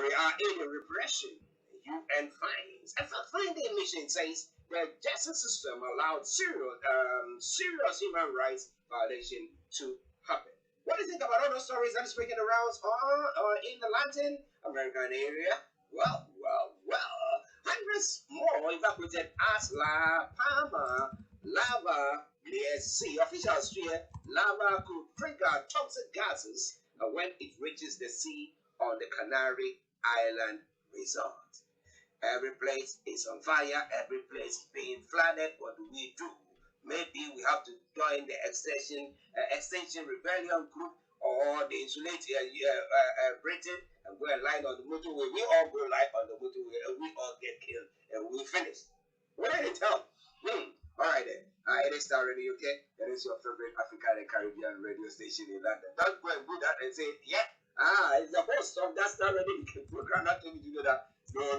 we are in the repression. UN finds. A fact-finding mission says the justice system allowed serious human rights violation to happen. What do you think about all those stories that is making the rounds or in the Latin American area? Well. Hundreds more evacuated as La Palma lava near sea. Officials fear lava could trigger toxic gases when it reaches the sea on the Canary Island resort. Every place is on fire. Every place is being flooded. What do we do? Maybe we have to join the extension rebellion group or the insulate Britain and go and line on the motorway. We all go line on the motorway and we all get killed and we finish. What did it tell? All right then. It is Starr Radio, okay? It is your favorite African and Caribbean radio station in London. Don't go and do that and say, yeah, it's the host of that Starr Radio. You can program that to me to do that. No.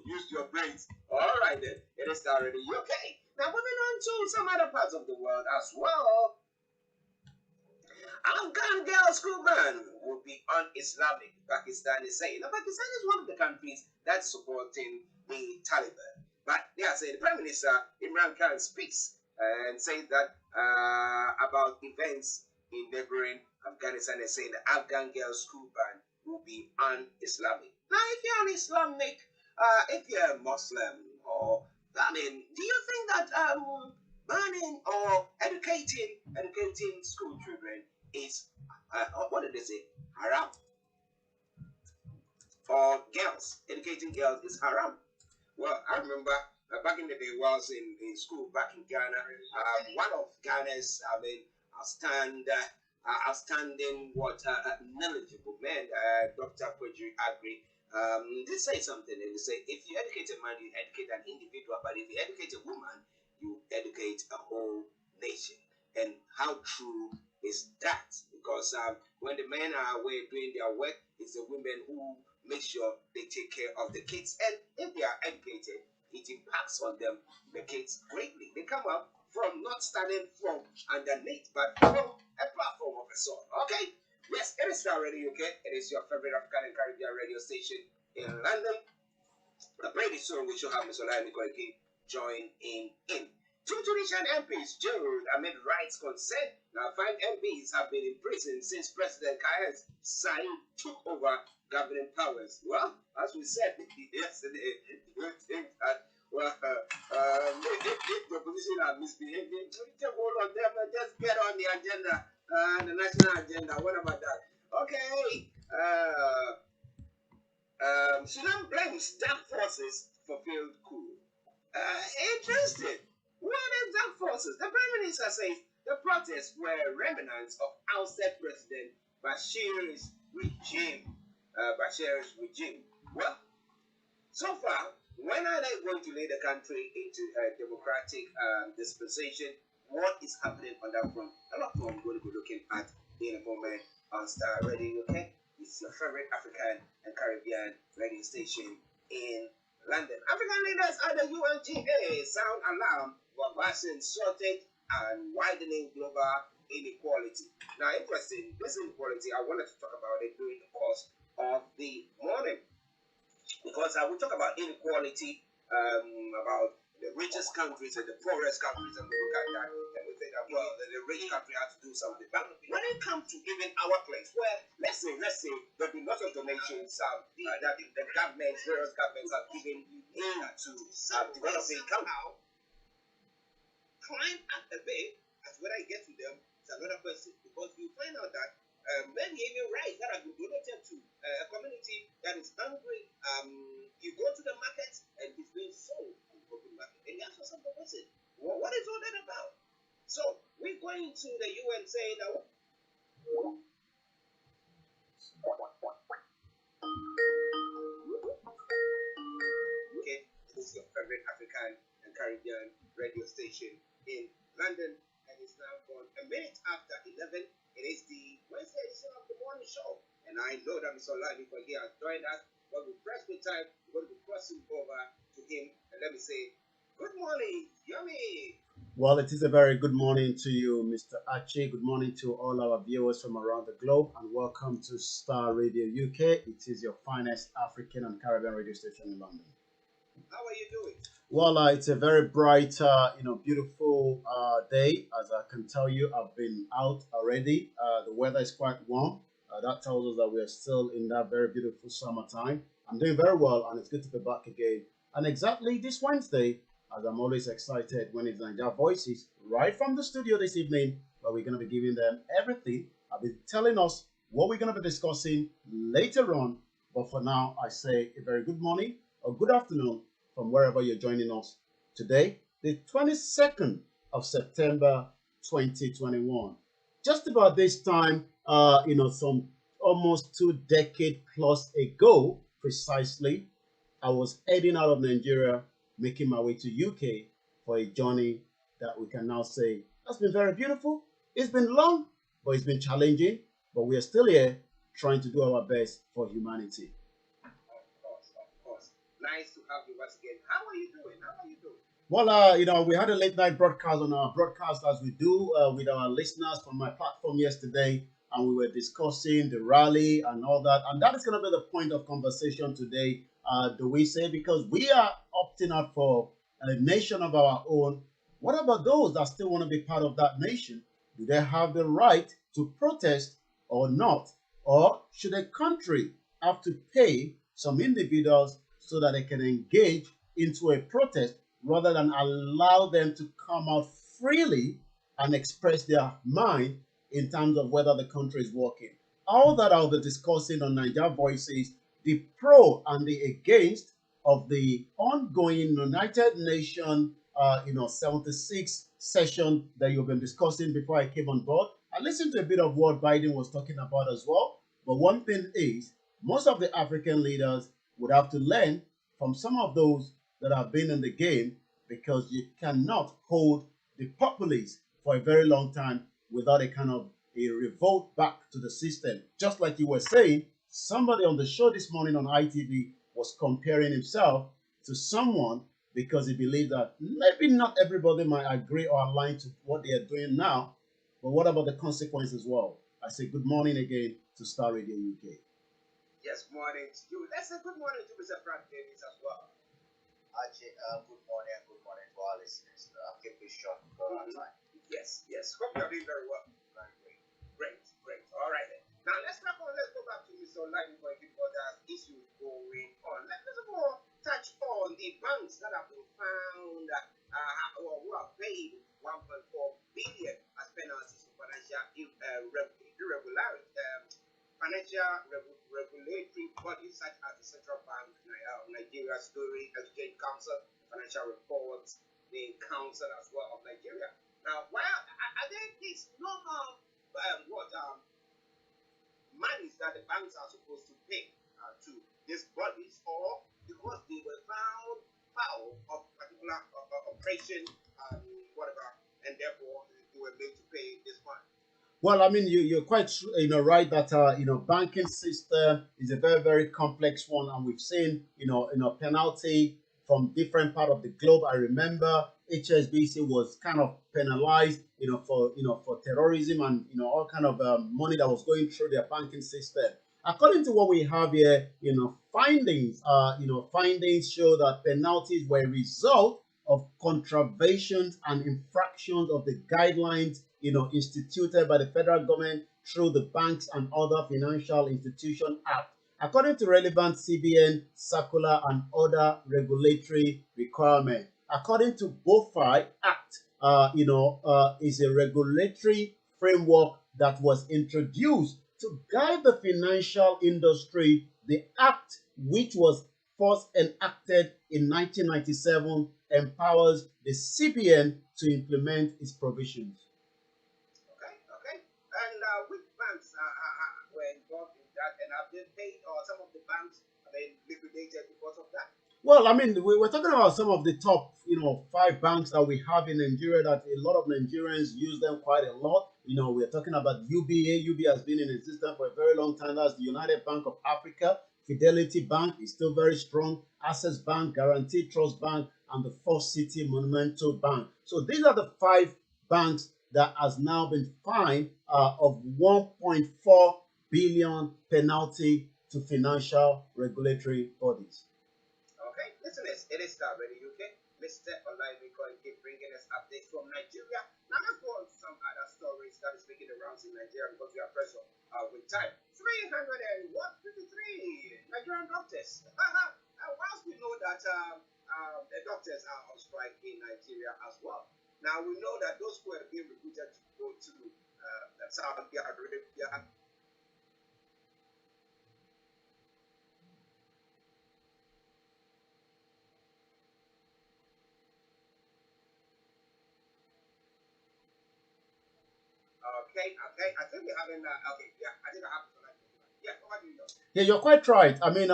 Use your brains. All right then. It is Starr Radio, okay? Now moving on to some other parts of the world as well. Afghan girl school ban will be un-Islamic, Pakistan is saying. Now, Pakistan is one of the countries that's supporting the Taliban. But they are saying the Prime Minister Imran Khan speaks and says that about events in neighboring Afghanistan and saying the Afghan girl school ban will be un-Islamic. Now, if you're un-Islamic, if you're a Muslim, or do you think that banning or educating school children is what did they say? Haram. For girls, educating girls is haram. Well, I remember back in the day, while I was in school back in Ghana, one of Ghana's, outstanding, knowledgeable men, Dr. Koiki Agri, they say something, and they say, if you educate a man, you educate an individual, but if you educate a woman, you educate a whole nation. And how true is that? Because when the men are away doing their work, it's the women who make sure they take care of the kids. And if they are educated, it impacts on them, the kids, greatly. They come up from not starting from underneath, but from a platform of a sort. Okay? Yes, it is Starr Radio, okay? It is your favorite African and Caribbean radio station in London. Pretty soon we shall have Mr. Olayomi join in. Two Tunisian MPs jailed amid rights consent. Now, 5 MPs have been in prison since President Kais Saied took over governing powers. Well, as we said yesterday, you think that, well, if the opposition are misbehaving, we take hold of them and just get on the agenda, the national agenda. What about that? Okay. Sudan blames dark forces for failed coup. Interesting. What is dark forces? The Prime Minister says the protests were remnants of ousted President Bashir's regime. Well, so far, when are they going to lead the country into a democratic dispensation? What is happening on that front? A lot more I'm going to be looking at in a moment on Starr Radio, okay? It's your favorite African and Caribbean radio station in London. African leaders at the UNGA sound alarm for vaccine shortage and widening global inequality. Now, interesting, this inequality, I wanted to talk about it during the course of the morning, because I will talk about inequality, about the richest countries and the poorest countries, and we look at that and we think that, well, the rich country has to do something. But when it comes to even our place, where let's say there have been lots of donations that the governments, various governments have given into developing countries. Climb at the bay, as when I get to them, it's another question, because you find out that many even rights that have been donated to a community that is hungry, you go to the market and it's being sold on the open market, and you ask yourself the question, well, what is all that about? So we're going to the UN saying that okay, this is your favorite African and Caribbean radio station in London, and it's now gone a minute after 11. It is the Wednesday edition of the morning show, and I know that Mr. Olayomi has joined us. But we press the time, we're going to be crossing over to him, and let me say, good morning, Yomi. Well, it is a very good morning to you, Mr. Archie. Good morning to all our viewers from around the globe, and welcome to Star Radio UK. It is your finest African and Caribbean radio station in London. How are you doing? Well, it's a very bright, beautiful day. As I can tell you, I've been out already. The weather is quite warm. That tells us that we are still in that very beautiful summertime. I'm doing very well, and it's good to be back again. And exactly this Wednesday, as I'm always excited when it's Niger Voices, right from the studio this evening, where we're going to be giving them everything. I'll be telling us what we're going to be discussing later on. But for now, I say a very good morning or good afternoon from wherever you're joining us today, the 22nd of September 2021. Just about this time, some almost 2 decades plus ago, precisely, I was heading out of Nigeria, making my way to UK for a journey that we can now say has been very beautiful. It's been long, but it's been challenging. But we are still here trying to do our best for humanity. Of course. Nice to have you once again. How are you doing? How are you doing? Well, we had a late night broadcast on our broadcast as we do with our listeners from my platform yesterday, and we were discussing the rally and all that. And that is going to be the point of conversation today, do we say? Because we are opting out for a nation of our own. What about those that still want to be part of that nation? Do they have the right to protest or not? Or should a country have to pay some individuals so that they can engage into a protest rather than allow them to come out freely and express their mind in terms of whether the country is working? All that I'll be discussing on Niger Voices, the pro and the against of the ongoing United Nations, 76 session that you've been discussing before I came on board. I listened to a bit of what Biden was talking about as well. But one thing is, most of the African leaders would have to learn from some of those that have been in the game, because you cannot hold the populace for a very long time without a kind of a revolt back to the system. Just like you were saying, somebody on the show this morning on ITV was comparing himself to someone because he believed that maybe not everybody might agree or align to what they are doing now, but what about the consequence as well? I say good morning again to Star Radio UK. Yes, morning to you. Let's say good morning to Mr. Frank Davis as well. Archie, good morning and good morning to our listeners. Keep this short for our time. Yes. Hope you're doing very well. Very great. Great. All right then. Now let's go back to Mr. Olayomi for other issues going on. Let's first of all touch on the banks that have been found or who have paid 1.4 billion as penalties for financial irregularity. Regulatory bodies such as the Central Bank of Nigeria, Security Exchange Council, Financial Reports, the Council as well of Nigeria. Now, are there these normal monies that the banks are supposed to pay to these bodies, or because they were found foul of particular operation and whatever, and therefore they were made to pay this fine? Well, I mean, you're quite right that banking system is a very very complex one, and we've seen penalty from different part of the globe. I remember HSBC was kind of penalized, for terrorism and all kind of money that was going through their banking system. According to what we have here, findings show that penalties were a result of contraventions and infractions of the guidelines instituted by the federal government through the Banks and Other Financial Institution Act. According to relevant CBN circular and other regulatory requirements. According to BOFI Act, is a regulatory framework that was introduced to guide the financial industry. The act, which was first enacted in 1997, empowers the CBN to implement its provisions. Okay. And which banks were involved in that, and have they paid, or some of the banks have been liquidated because of that? Well, I mean, we're talking about some of the top, 5 banks that we have in Nigeria that a lot of Nigerians use them quite a lot. We're talking about UBA. UBA has been in existence for a very long time. That's the United Bank of Africa. Fidelity Bank is still very strong. Access Bank, Guarantee Trust Bank, and the First City Monumental Bank. So these are the 5 banks that has now been fined of 1.4 billion penalty to financial regulatory bodies. Okay, listeners, it is Starr Radio UK. Mr. Olayomi Koiki bringing us updates from Nigeria. Now let's go on to some other stories that is making the rounds in Nigeria because we are pressed with time. 353 Nigerian doctors. Whilst we know that the doctors are on strike in Nigeria as well. Now we know that those who are being recruited to go to Saudi Arabia. Okay. I think we're having okay, yeah, I think I have to yeah, what do you know? Yeah, you're quite right. I mean,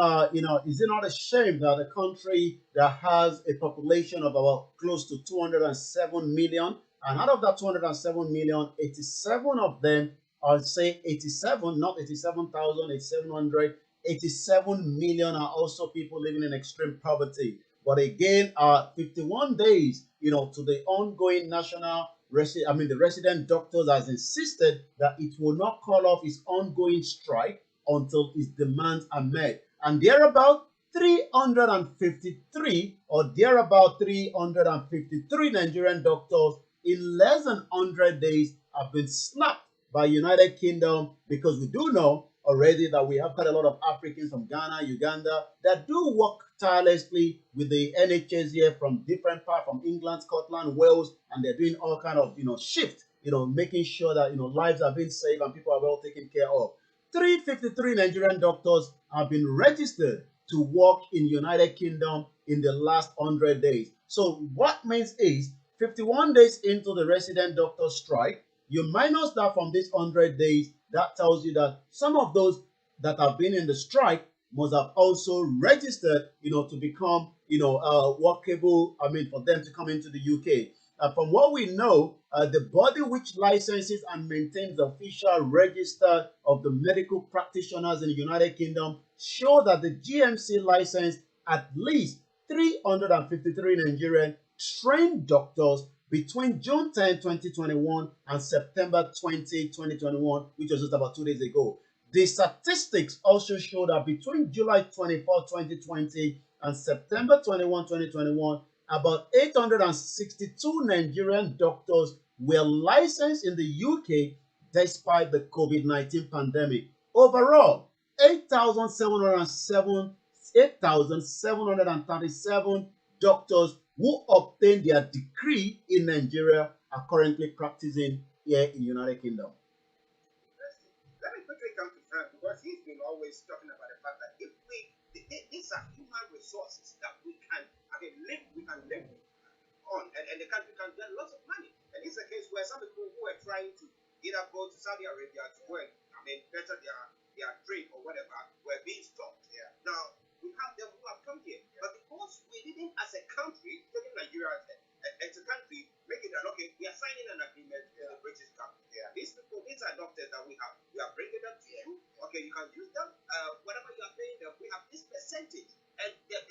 is it not a shame that a country that has a population of about close to 207 million, and out of that 207 million, 87 of them, I'll say 87, not 87,000, 8700, 87 million are also people living in extreme poverty. But again, 51 days, to the ongoing the resident doctors has insisted that it will not call off its ongoing strike until its demands are met. And thereabout 353 Nigerian doctors in less than 100 days have been snapped by United Kingdom, because we do know already that we have got a lot of Africans from Ghana, Uganda that do work tirelessly with the NHS here from different parts, from England, Scotland, Wales, and they're doing all kind of shift, making sure that lives are being saved and people are well taken care of. 353 Nigerian doctors have been registered to work in United Kingdom in the last 100 days. So what means is 51 days into the resident doctor strike, you minus that from this 100 days, that tells you that some of those that have been in the strike must have also registered, to become, workable, for them to come into the UK. From what we know, the body which licenses and maintains the official register of the medical practitioners in the United Kingdom show that the GMC licensed at least 353 Nigerian trained doctors between June 10, 2021 and September 20, 2021, which was just about 2 days ago. The statistics also show that between July 24, 2020 and September 21, 2021, about 862 Nigerian doctors were licensed in the UK despite the COVID-19 pandemic. Overall, 8,737 doctors who obtained their degree in Nigeria are currently practicing here in the United Kingdom. Let me quickly come to Frank, because he's been always talking about the fact that if these are human resources that we can live on, and the country can get lots of money. And it's a case where some people who are trying to either go to Saudi Arabia to work, better their trade or whatever, were being stopped. Yeah. Now, we have them who have come here. Yeah. But because we didn't, as a country, taking Nigeria as a country, make it that, okay, we are signing an agreement with the British government. Yeah. These people, these are doctors that we are bringing them to you. Okay, you can use them. Whatever you are paying them, we have this percentage. And the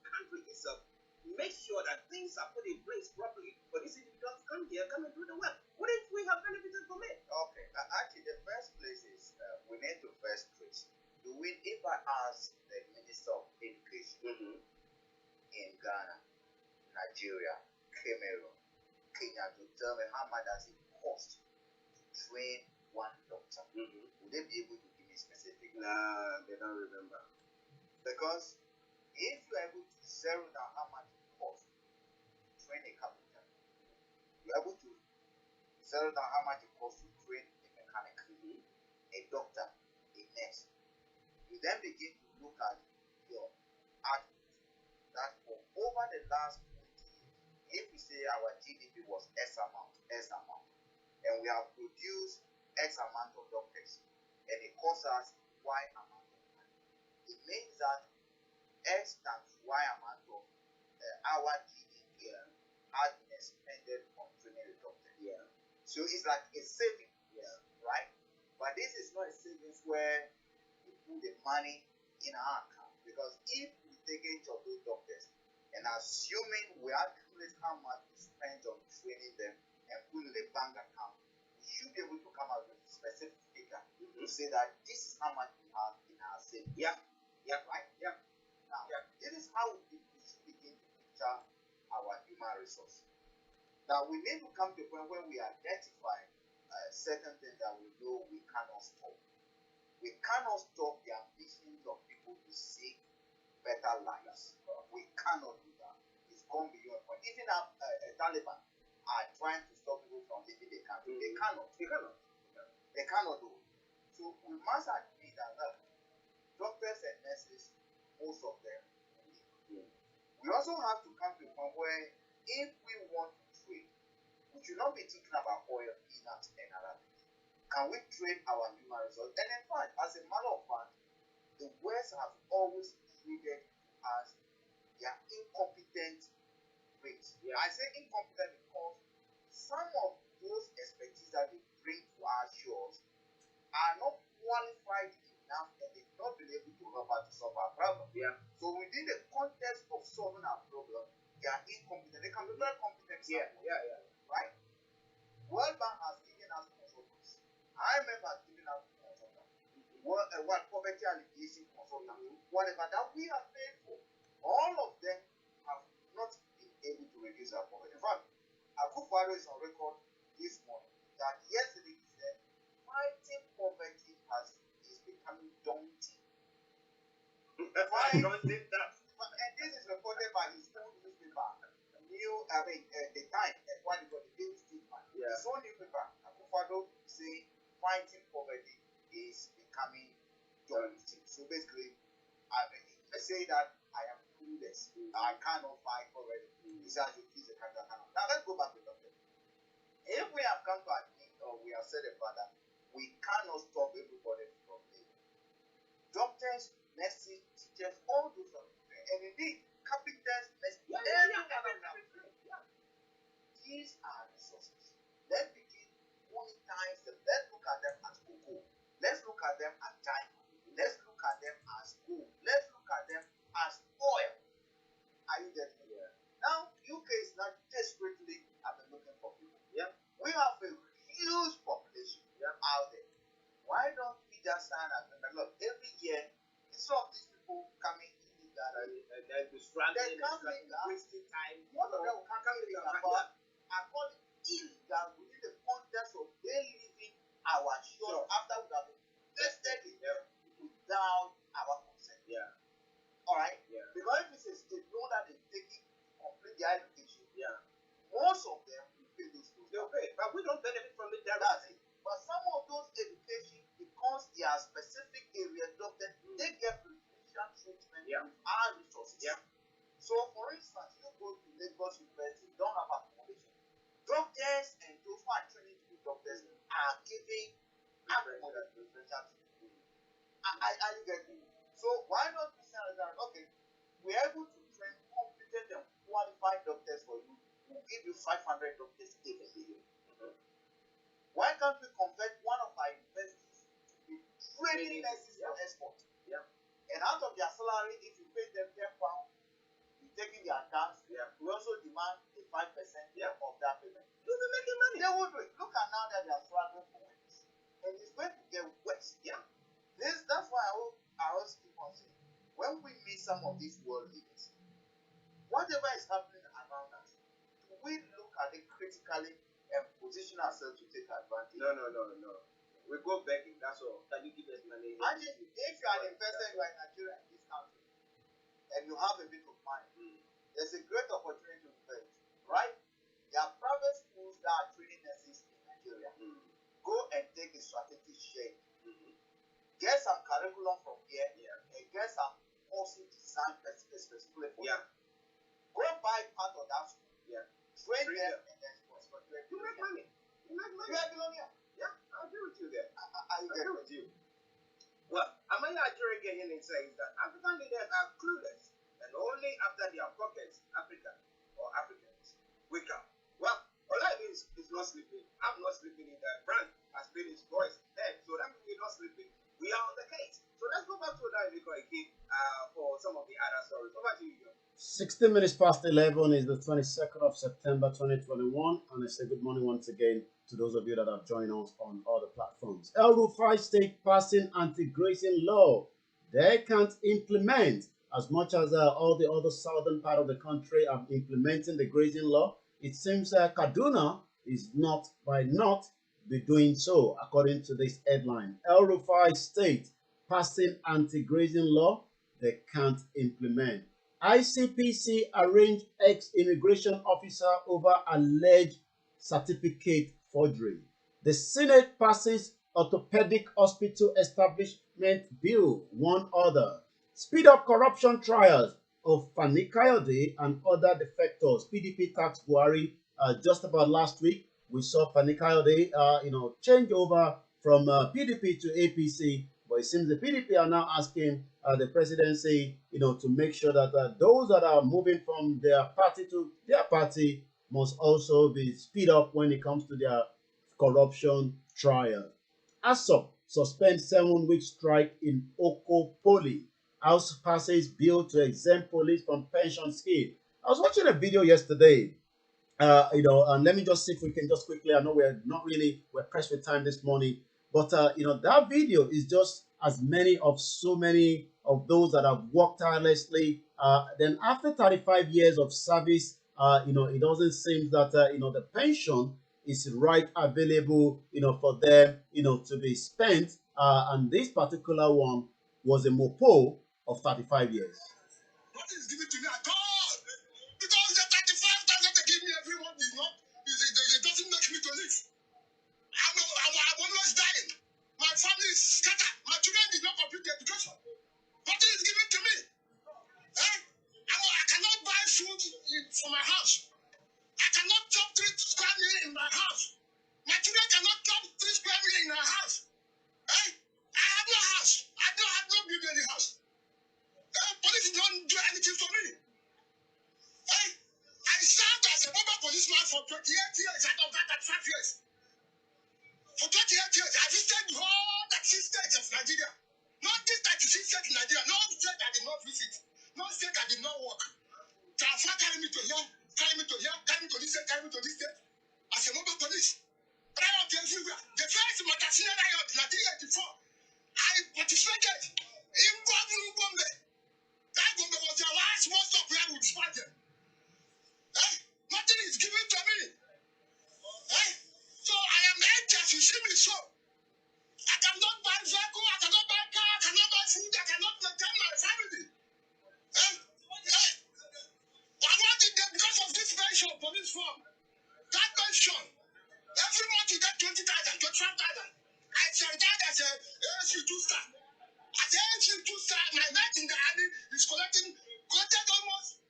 country itself make sure that things are put in place properly for these individuals to come here, come and do the work. What if we have benefited from it? Okay, actually, the first place is we need to first trace. If I ask the Minister of Education in Ghana, Nigeria, Cameroon, Kenya to tell me how much does it cost to train one doctor, would they be able to give me specific? Nah, they don't remember. Because if you're able to zero down how much it costs to train a carpenter, you're able to zero down how much it costs to train a mechanic, a doctor, a nurse. You then begin to look at your output. That for over the last 20 years, if we say our GDP was S amount, and we have produced X amount of doctors, and it costs us Y amount of money, it means that X times Y amount of our GDP has been expended on training the doctor. Yeah. So it's like a saving, right? But this is not a savings where you put the money in our account. Because if we take each of those doctors and assuming we accumulate how much we spend on training them and put in the bank account, we should be able to come out with a specific figure to say that this is how much we have in our savings. Yeah. Yeah. Right? Yeah. Now, this is how we should begin to picture our human resource. Now, we need to come to a point where we identify certain things that we know we cannot stop. We cannot stop the ambitions of people to seek better lives. We cannot do that. It's gone beyond point. Even Taliban are trying to stop people from leaving the country. They cannot. They cannot do it. So we must admit that doctors and nurses, most of them, leave. We also have to come to a point where if we want to trade, we should not be thinking about oil, peanuts, and other things. Can we trade our human resources? And in fact, as a matter of fact, the West have always treated as their incompetent race. Yeah. I say incompetent because some of those expertise that they bring to our shores are not qualified enough and they've not been able to help us to solve our problem. Yeah. So within the context of solving our problem, they are incompetent. They can be very competent. Yeah. Right? World Bank has given us consultants. I remember giving us consultants. What poverty alleviation consultants, whatever that we have paid for. All of them have not been able to reduce our poverty. In fact, Akufo-Addo is on record this morning that yesterday he said fighting poverty is becoming daunting. And this is reported by his own newspaper, the Time, what they call the Daily Statement. Yeah. His own newspaper, Akufo-Addo, say fighting poverty is becoming daunting. So basically, I say that I am clueless. I cannot fight poverty. He says you please the country. Now let's go back to the doctor. If we have come to admit or we have said about that, we cannot stop everybody from labor. Doctors, nurses, teachers, all those are and indeed carpenters, these are resources. Let's begin monetize them. Let's look at them as cocoa. Let's look at them as diamond. Let's look at them as gold. Let's look at them as oil. Are you getting it? Yeah. Now, UK is not desperately looking for people. Yeah. We have a huge population out there. Why don't we just sign up and look every year? Instead of these people coming illegal, And then be struggling, wasting time. Most of them will come illegal, but I call it illegal within the context of they leaving our shore after we have invested in them without our consent. Yeah. All right. Yeah. Because if it's a state loan that they're taking to complete their education, most of them will pay those loans. They'll pay, but we don't benefit from it That's directly. it. But some of those education, because they are specific areas, doctors, they get preferential treatment with our resources. Yeah. So, for instance, you go to Lagos University, you don't have accommodation. Doctors and those who are training to be doctors are giving preferential treatment. I get it. So, why not we say that, okay, we're able to train competent and qualified doctors for you. We'll give you 500 doctors every year. Why can't we convert one of our universities to be training nurses for export? Yeah. And out of their salary, if you pay them £10, you're taking their tax. Yeah. We also demand a 5% of that payment. You'll be making money. They will do it. Look at now that they are struggling for workers. And it's going to get worse. Yeah. That's why I always keep on saying, when we meet some of these world leaders, whatever is happening around us, do we look at it critically and position ourselves to take advantage? No. We go begging, that's all. Can you give us money? Imagine if you are an investor, you are in Nigeria, in this country, and you have a bit of money, there's a great opportunity to invest, right? There are private schools that are training nurses in Nigeria. Go and take a strategic share. Get some curriculum from here and get some courses designed specifically for you. Go buy part of that school. Train them and then sponsor them. You make money. You are a billionaire. Yeah, I agree with you there. I agree with you. Well, Amaya Nigerian says that African leaders are clueless and only after their pockets, Africa or Africans wake up. Well, Olayomi is not sleeping. I'm not sleeping either. Frank has been his voice head, so that means we're not sleeping. We are on the case. So let's go back to that Koiki for some of the other stories. Over to you, John. 16 minutes past 11 is the 22nd of September 2021, and I say good morning once again to those of you that have joined us on other platforms. El Rufai State passing anti-grazing law. They can't implement as much as all the other southern part of the country are implementing the grazing law. It seems Kaduna is not be doing so, according to this headline. El Rufai State passing anti-grazing law they can't implement. ICPC arraigned ex-immigration officer over alleged certificate forgery. The Senate passes orthopedic hospital establishment bill, one other. Speed up corruption trials of Fani Kayode and other defectors. PDP tax Buhari just about last week. We saw Fani Kayode, change over from PDP to APC. But it seems the PDP are now asking the presidency, to make sure that those that are moving from their party to their party must also be speed up when it comes to their corruption trial. ASOP suspends 7-week strike in Oko Poly. House passes bill to exempt police from pension scheme. I was watching a video yesterday. And let me just see if we can just quickly. I know we're pressed with time this morning. But, that video is just as so many of those that have worked tirelessly. Then after 35 years of service, it doesn't seem that, the pension is right available, for them, to be spent. And this particular one was a mopo of 35 years. Nothing is given to me at all. Because the 35,000 they give me every month is not, it doesn't make me to live. I'm almost dying. My family is scattered. My children did not complete their education. Nothing is given to me. I cannot buy food for my house. I cannot chop 3 square meal in my house. My children cannot chop 3 square meal in their house. I have no house. I have no build any house. Police don't do anything for me. I served as a mobile policeman for 28 years out of that 35 years. For 28 years, I visited the whole 36 states of Nigeria. Not this 36 states in Nigeria. No state I did not visit. No state I did not work. Transfer carry me to here, carry me to here, carry me to this state, carry me to this state. As a mobile police. Riot everywhere. The first Matasina riot in 1984, I participated in Gombe. That Gombe was the last one stop where I would fight them. Nothing is given to me. So I am empty as you see me so. I cannot buy vehicle, I cannot buy car, I cannot buy food, I cannot maintain my family. I want it because of this pension, police form. That pension, every month you get 20,000, 25,000. I said that as a ASU 2-star. As a ASU 2-star, my mate in the army is collected almost.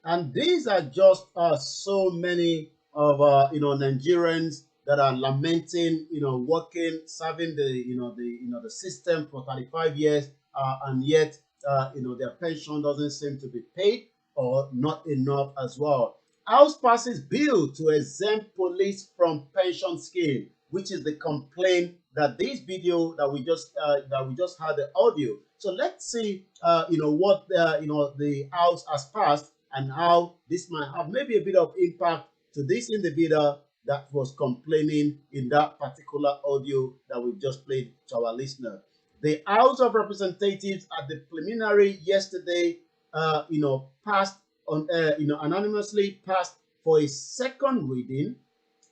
And these are just so many of Nigerians that are lamenting, working, serving the system for 35 years, and yet their pension doesn't seem to be paid or not enough as well. House passes bill to exempt police from pension scheme, which is the complaint that this video that we just had the audio. So let's see, what the House has passed and how this might have maybe a bit of impact to this individual that was complaining in that particular audio that we just played to our listener. The House of Representatives at the preliminary yesterday, passed on, anonymously passed for a second reading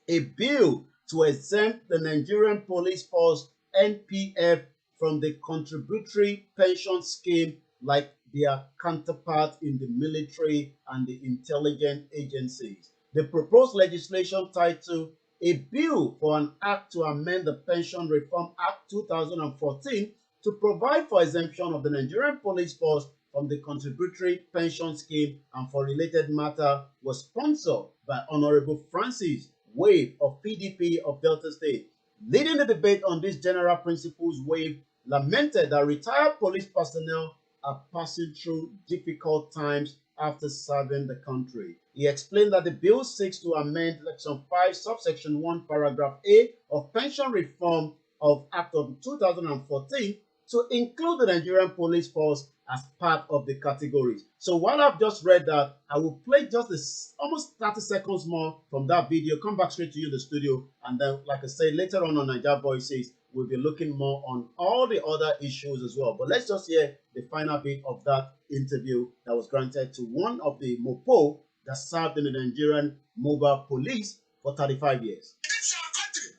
a bill to exempt the Nigerian Police Force (NPF) from the contributory pension scheme like their counterparts in the military and the intelligence agencies. The proposed legislation titled A Bill for an Act to Amend the Pension Reform Act 2014 to provide for exemption of the Nigerian Police Force from the contributory pension scheme and for related matter was sponsored by Honorable Francis Wave of PDP of Delta State. Leading the debate on these general principles, Wave lamented that retired police personnel are passing through difficult times after serving the country. He explained that the bill seeks to amend Section 5, Subsection 1, Paragraph A of Pension Reform of Act of 2014 to include the Nigerian police force as part of the categories. So while I've just read that, I will play just this almost 30 seconds more from that video, come back straight to you in the studio, and then, like I say, later on Niger Voices, we'll be looking more on all the other issues as well. But let's just hear the final bit of that interview that was granted to one of the Mopo that served in the Nigerian mobile police for 35 years. This is our country.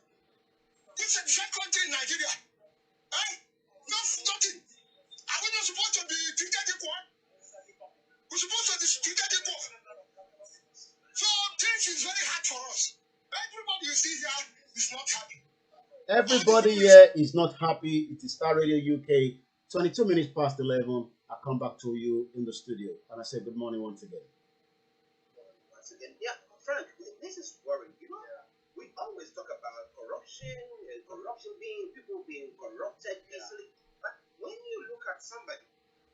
This is the same country in Nigeria. Eh? Nothing. Are we not supposed to be treated equal? We're supposed to be treated equal. So this is very hard for us. Everybody you see here is not happy. Everybody here is not happy. It is Star Radio UK, 22 minutes past 11. I come back to you in the studio and I say good morning once again. Once again, yeah, Frank, this is worrying. You know, we always talk about corruption and corruption being people being corrupted easily. But when you look at somebody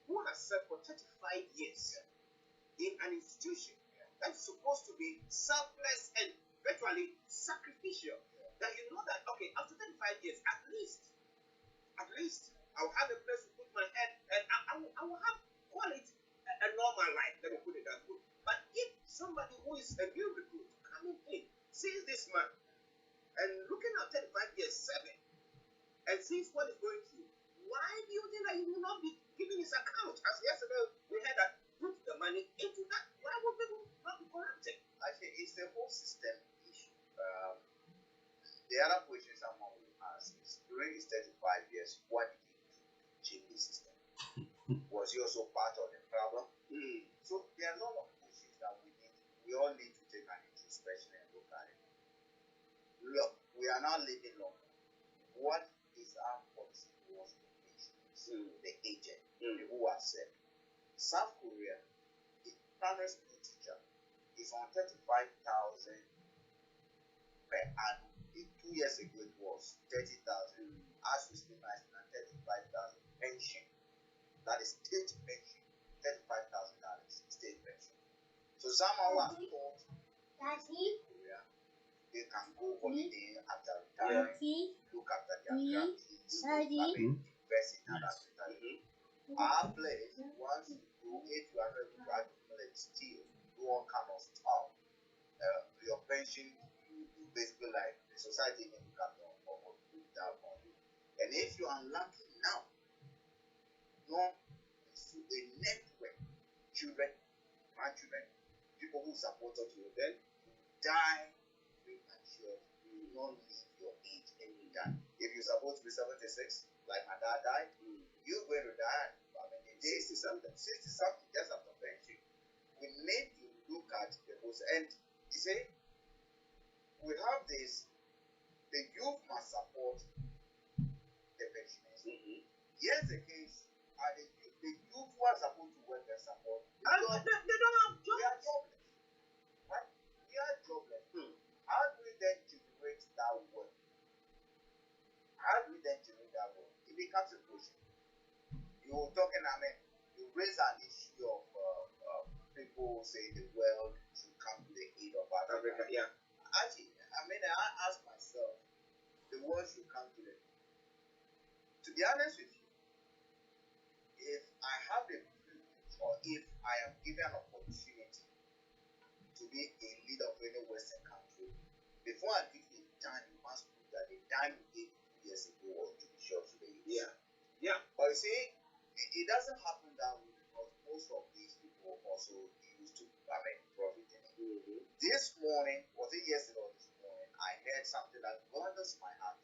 who has served for 35 years in an institution that's supposed to be selfless and virtually sacrificial, that you know that, okay, after 35 years, at least, I'll have a place to put my head and I will have quality, a normal life, let me put it that way. But if somebody who is a new recruit coming in sees this man and looking at 35 years, 7, and sees what he's going through, why do you think that he will not be giving his account? As yesterday we had that put the money into that. Why would people not be corrupted? Actually, it's the whole system issue. The other question someone will ask is, during his 35 years, what did he do to change the system? Was he also part of the problem? So there are a lot of issues that we all need to take an introspection and look at it. Look, we are now living longer. What is our policy towards the nations, the agent, who are said? South Korea, the primary school teacher is on 35,000 per annum. 2 years ago it was 30,000. As we speak now, it's 35,000 pension. That is state pension. $35,000 state pension. So someone who has taught in Korea, they can go holiday after retiring, look after their grandkids, invest in other things. Our place, once you go, if you are able to accumulate still, do all kind of stuff, your pension, you basically like the society may look after or put down on you. And if you are unlucky now, no, through a network, children, grandchildren, people who supported you, then you die premature. You will not live your age and you die. If you're supposed to be 76, like my dad died, you're going to die. I mean, in 60 something, just after pension. We need to look at the rules. And you see, we have this, the youth must support the pensioners. Here's the case, the youth who are supposed to work and support, They don't have jobs. we are jobless. Right? We are jobless. How do we then generate that work? It becomes a question. You're talking, you raise an issue of people saying the world should come to the aid of Africa. Yeah. Actually, I ask myself, the world should come to the. To be honest with you, if I have the privilege or if I am given an opportunity to be a leader of any Western country, before I give the time, you must prove that the time you gave 2 years ago was to be sure to the youth. Yeah. But you see, it doesn't happen that way because most of these people also used to profit in it. This morning, was it yesterday or this morning, I heard something that bothers my heart.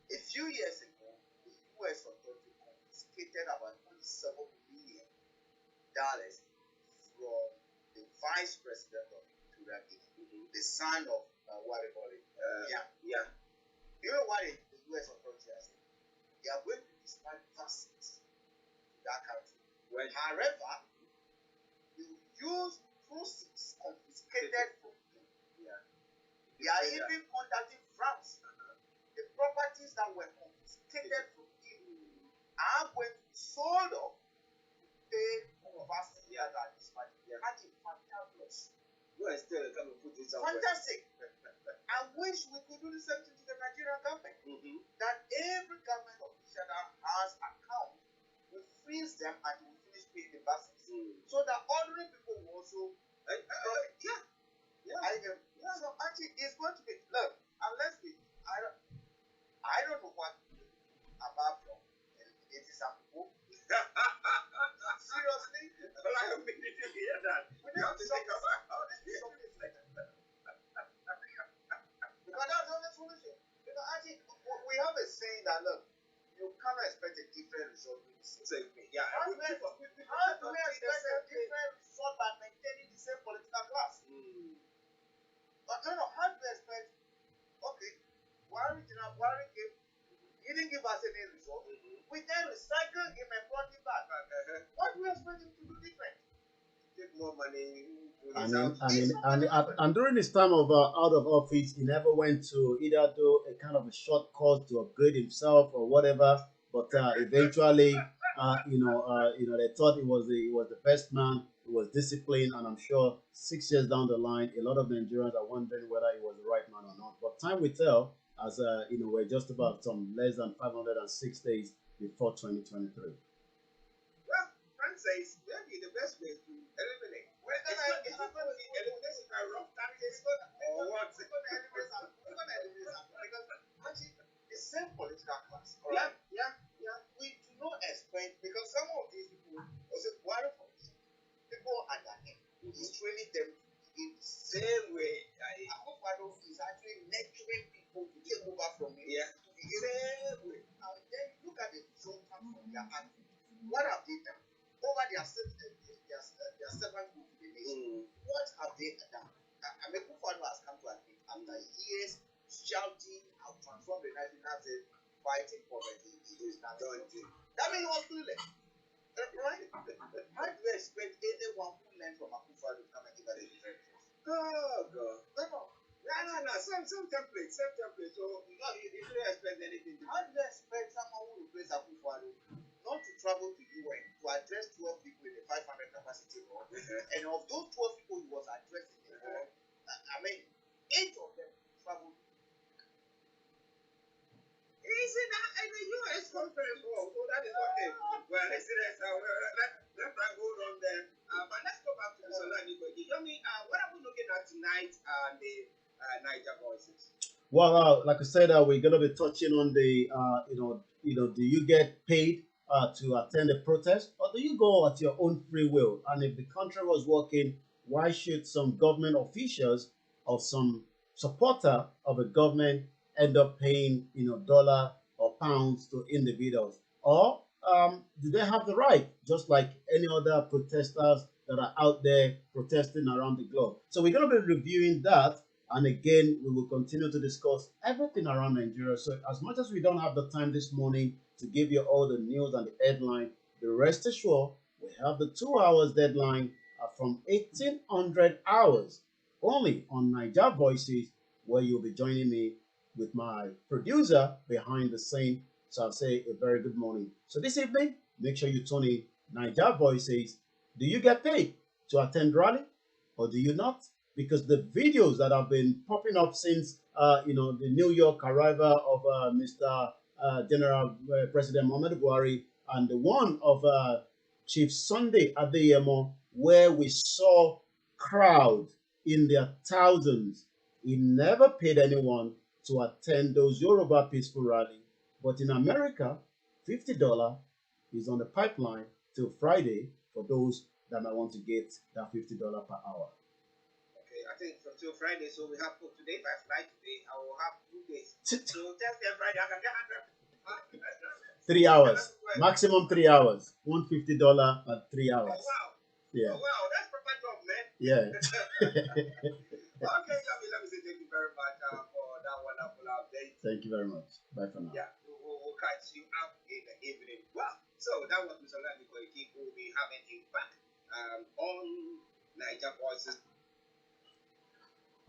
A few years ago, the US authority confiscated about $27 million from the vice president of Victoria Guinea, the son of what they call it. Yeah. You know what the US authority has said? They are going to dispatch vaccines to that country. However, you use proceeds confiscated from them. They are even contacting France. The properties that were confiscated from him are going to be sold off to pay for vaccines that are dispatched. That is fantabulous. Fantastic. I wish we could do the same thing to the Nigerian government. That every government official that has them until we finish paying the buses. So that ordinary people will also profit. So actually, it's going to be look. Unless I don't know what about from some people. Seriously, Olayomi, did you hear that? We have to think about how this is something like that. Because that's the only solution. Actually, we have a saying that look, you cannot expect a different result with the same thing. Yeah. How do we expect a different result by maintaining the same political class? But no, how do we expect? Okay, Buhari came, he didn't give us any result. We then recycle him and brought him back. What do we expect him to do different? Take more money. And during his time of out of office, he never went to either do a kind of a short course to upgrade himself or whatever. But eventually, they thought he was the best man. He was disciplined, and I'm sure 6 years down the line, a lot of Nigerians are wondering whether he was the right man or not. But time will tell. As we're just about some less than 506 days before 2023. Well, Frank says maybe the best way to eliminate. It's not going to be elimination by rough taxes or what? We're going to eliminate that because actually the same political class. Right? Yeah. We do not expect because some of these people was a Buhari for people under him. He's training them in the same way. Akufo-Addo is actually nurturing people to take over from him. Yeah. The same way. Now then look at the result from their hand. What have they done? Over their servanthood to the nation. What have they done? Akufo-Addo has come to admit after years shouting, "I'll transform the nation," that's it, fighting poverty. He is not going to. That means he was clueless. Right? How do you expect anyone who learned from Akufo-Addo to come and give us a different result? Oh God. No. Some templates. So you don't expect anything. How do you expect someone who replaces Akufo-Addo not to travel to UN to address 12 people in a 500 capacity hall? And of those 12 people he was addressing, 8 of them traveled. He's in the US conference hall, so that is okay. Well, let's not go on there. But let's go back to Solani Koiki. What are we looking at tonight? The Niger voices. Well, like I said, we're gonna be touching on the do you get paid to attend a protest, or do you go at your own free will? And if the country was working, why should some government officials or some supporter of a government end up paying dollar or pounds to individuals? Or do they have the right, just like any other protesters that are out there protesting around the globe? So we're going to be reviewing that, and again we will continue to discuss everything around Nigeria. So as much as we don't have the time this morning to give you all the news and the headline, be rest assured we have the 2 hours deadline from 1800 hours only on Niger Voices, where you'll be joining me with my producer behind the scene. So I'll say a very good morning. So this evening, make sure you tune in Niger Voices. Do you get paid to attend rally, or do you not? Because the videos that have been popping up since the New York arrival of Mr. General President Muhammadu Buhari, and the one of Chief Sunday Adeyemo, where we saw crowd in their thousands. He never paid anyone to attend those Yoruba peaceful rally. But in America, $50 is on the pipeline till Friday for those that might want to get that $50 per hour. Okay, I think till Friday, so we have today. If I fly today, I will have 2 days. So Thursday and Friday, I can get 100. 3 hours, maximum 3 hours. $150 at 3 hours. Oh, wow. Yeah. Oh, wow, that's proper job, man. Yeah. Okay, let me say thank you very much for that wonderful update. Thank you very much. Bye for now. Yeah, we'll catch you up in the evening. Well, so that was Mr. Olayomi Koiki, who will be having him back on Niger Voices.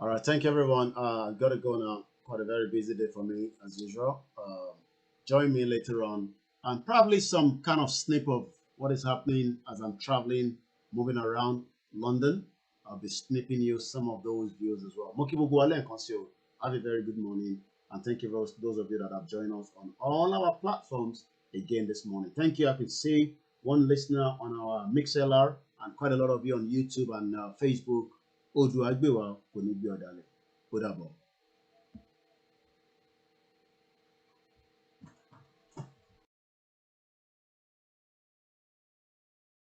All right, thank you, everyone. Got to go now. Quite a very busy day for me, as usual. Join me later on, and probably some kind of snip of what is happening as I'm traveling, moving around London. I'll be snipping you some of those views as well. Have a very good morning, and thank you for those of you that have joined us on all our platforms again this morning. Thank you. I can see one listener on our MixLR, and quite a lot of you on YouTube and Facebook. Odu Agbewa, kò ní gbé ọ̀dàlẹ̀. Ó dàbọ̀.